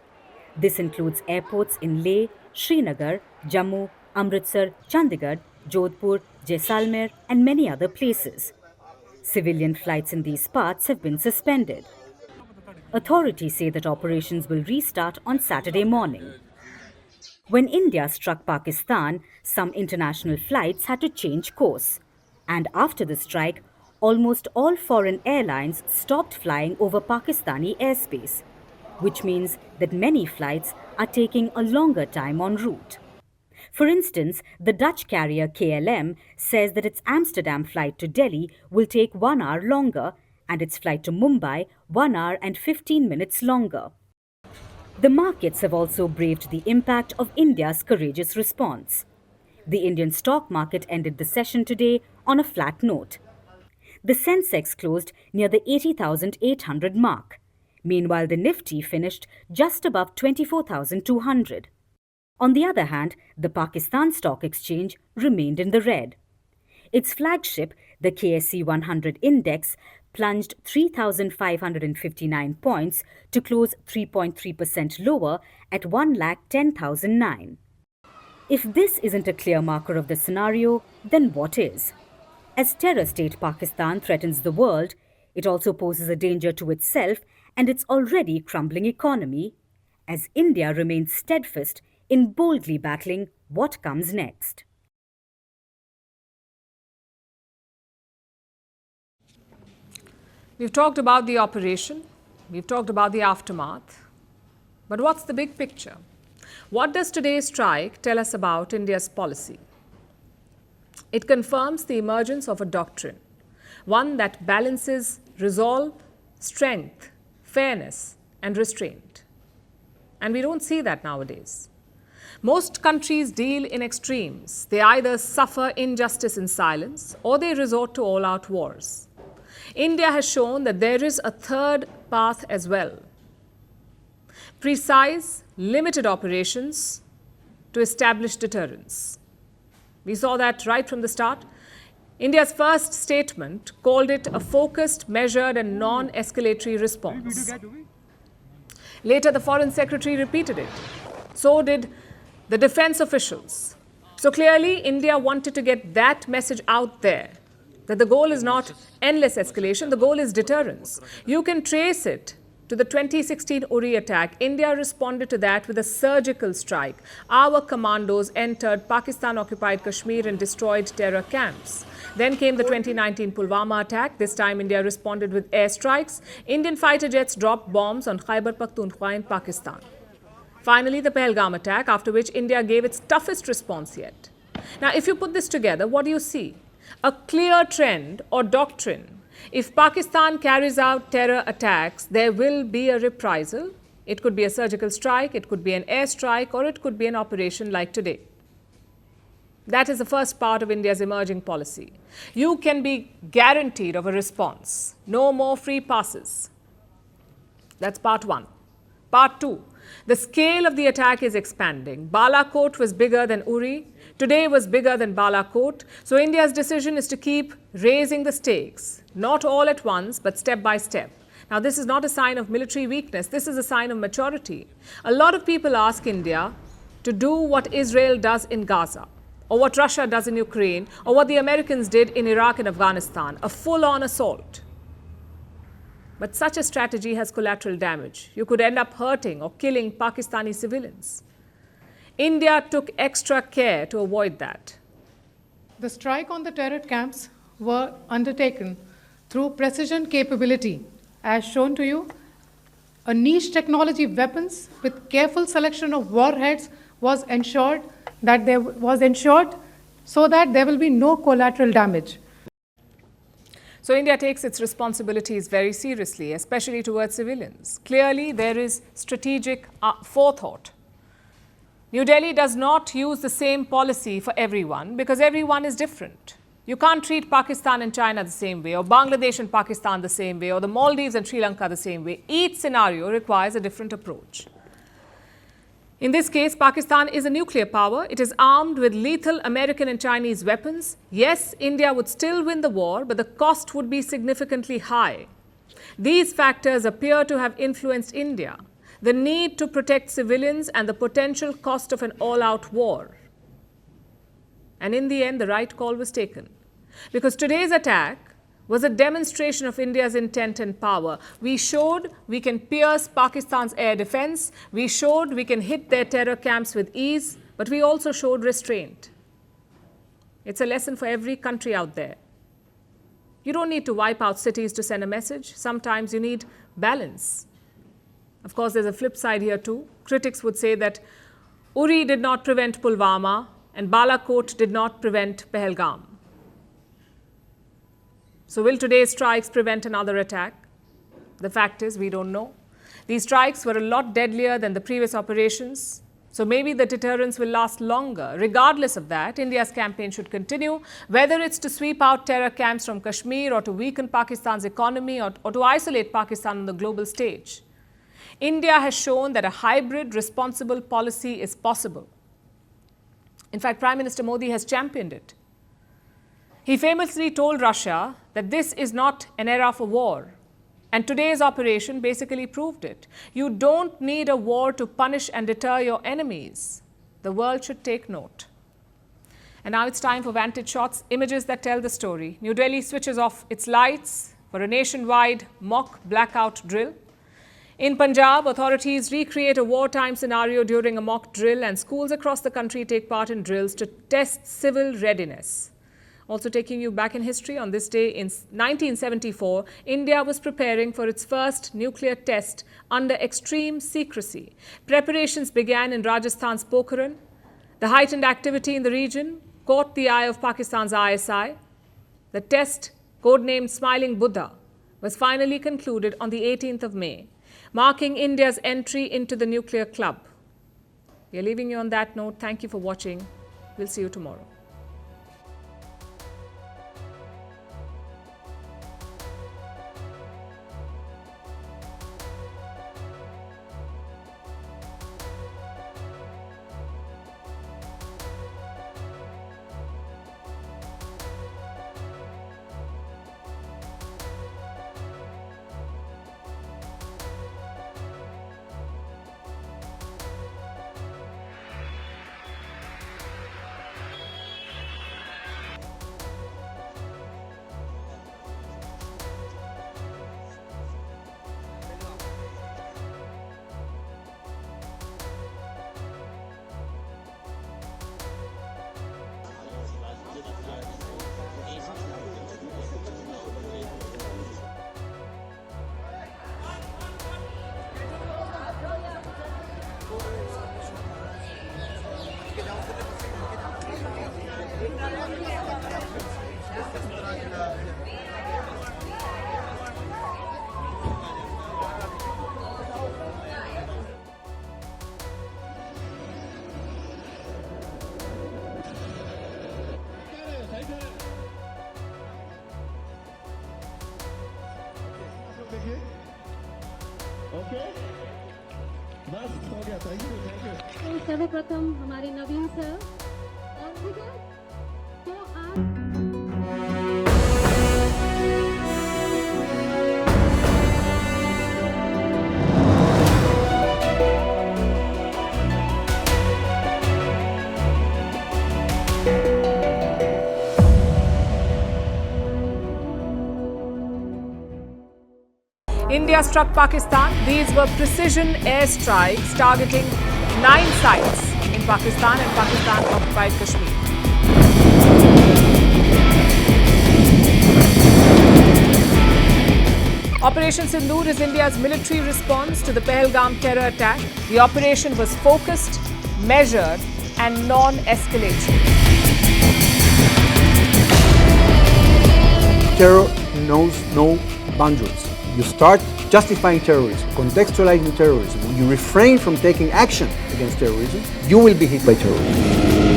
This includes airports in Leh, Srinagar, Jammu, Amritsar, Chandigarh, Jodhpur, Jaisalmer and many other places. Civilian flights in these parts have been suspended. Authorities say that operations will restart on Saturday morning. When India struck Pakistan, some international flights had to change course. And after the strike, almost all foreign airlines stopped flying over Pakistani airspace, which means that many flights are taking a longer time en route. For instance, the Dutch carrier KLM says that its Amsterdam flight to Delhi will take 1 hour longer and its flight to Mumbai 1 hour and 15 minutes longer. The markets have also braved the impact of India's courageous response. The Indian stock market ended the session today on a flat note. The Sensex closed near the 80,800 mark. Meanwhile, the Nifty finished just above 24,200. On the other hand, the Pakistan Stock Exchange remained in the red. Its flagship, the KSE 100 index, plunged 3,559 points to close 3.3% lower at 1,10,009. If this isn't a clear marker of the scenario, then what is? As terror state Pakistan threatens the world, it also poses a danger to itself and its already crumbling economy, as India remains steadfast in boldly battling what comes next. We've talked about the operation, we've talked about the aftermath, but what's the big picture? What does today's strike tell us about India's policy? It confirms the emergence of a doctrine, one that balances resolve, strength, fairness and restraint. And we don't see that nowadays. Most countries deal in extremes. They either suffer injustice in silence or they resort to all-out wars. India has shown that there is a third path as well. Precise, limited operations to establish deterrence. We saw that right from the start. India's first statement called it a focused, measured and non-escalatory response. Later, the Foreign Secretary repeated it. So did the defense officials. So clearly, India wanted to get that message out there, that the goal is not endless escalation, the goal is deterrence. You can trace it to the 2016 Uri attack. India responded to that with a surgical strike. Our commandos entered Pakistan-occupied Kashmir and destroyed terror camps. Then came the 2019 Pulwama attack. This time, India responded with airstrikes. Indian fighter jets dropped bombs on Khyber Pakhtunkhwa in Pakistan. Finally, the Pahalgam attack, after which India gave its toughest response yet. Now, if you put this together, what do you see? A clear trend or doctrine. If Pakistan carries out terror attacks, there will be a reprisal. It could be a surgical strike, it could be an airstrike, or it could be an operation like today. That is the first part of India's emerging policy. You can be guaranteed of a response. No more free passes. That's part one. Part two. The scale of the attack is expanding. Balakot was bigger than Uri. Today was bigger than Balakot. So India's decision is to keep raising the stakes. Not all at once, but step by step. Now, this is not a sign of military weakness. This is a sign of maturity. A lot of people ask India to do what Israel does in Gaza, or what Russia does in Ukraine, or what the Americans did in Iraq and Afghanistan, a full-on assault. But such a strategy has collateral damage. You could end up hurting or killing Pakistani civilians. India took extra care to avoid that. The strike on the terror camps were undertaken through precision capability, as shown to you. A niche technology weapons with careful selection of warheads was ensured so that there will be no collateral damage. So India takes its responsibilities very seriously, especially towards civilians. Clearly, there is strategic forethought. New Delhi does not use the same policy for everyone because everyone is different. You can't treat Pakistan and China the same way, or Bangladesh and Pakistan the same way, or the Maldives and Sri Lanka the same way. Each scenario requires a different approach. In this case, Pakistan is a nuclear power. It is armed with lethal American and Chinese weapons. Yes, India would still win the war, but the cost would be significantly high. These factors appear to have influenced India. The need to protect civilians and the potential cost of an all-out war. And in the end, the right call was taken. Because today's attack was a demonstration of India's intent and power. We showed we can pierce Pakistan's air defense. We showed we can hit their terror camps with ease. But we also showed restraint. It's a lesson for every country out there. You don't need to wipe out cities to send a message. Sometimes you need balance. Of course, there's a flip side here too. Critics would say that Uri did not prevent Pulwama and Balakot did not prevent Pahalgam. So will today's strikes prevent another attack? The fact is, we don't know. These strikes were a lot deadlier than the previous operations. So maybe the deterrence will last longer. Regardless of that, India's campaign should continue, whether it's to sweep out terror camps from Kashmir or to weaken Pakistan's economy or to isolate Pakistan on the global stage. India has shown that a hybrid, responsible policy is possible. In fact, Prime Minister Modi has championed it. He famously told Russia that this is not an era for war. And today's operation basically proved it. You don't need a war to punish and deter your enemies. The world should take note. And now it's time for Vantage shots, images that tell the story. New Delhi switches off its lights for a nationwide mock blackout drill. In Punjab, authorities recreate a wartime scenario during a mock drill, and schools across the country take part in drills to test civil readiness. Also taking you back in history, on this day in 1974, India was preparing for its first nuclear test under extreme secrecy. Preparations began in Rajasthan's Pokhran. The heightened activity in the region caught the eye of Pakistan's ISI. The test, codenamed Smiling Buddha, was finally concluded on the 18th of May, marking India's entry into the nuclear club. We are leaving you on that note. Thank you for watching. We'll see you tomorrow. सर्वप्रथम हमारे नवीन sir और तो India struck Pakistan. These were precision airstrikes targeting 9 sites in Pakistan and Pakistan-occupied Kashmir. Operation Sindoor is India's military response to the Pahalgam terror attack. The operation was focused, measured, and non-escalatory. Terror knows no boundaries. You start justifying terrorism, contextualizing terrorism, you refrain from taking action against terrorism, you will be hit by terrorism.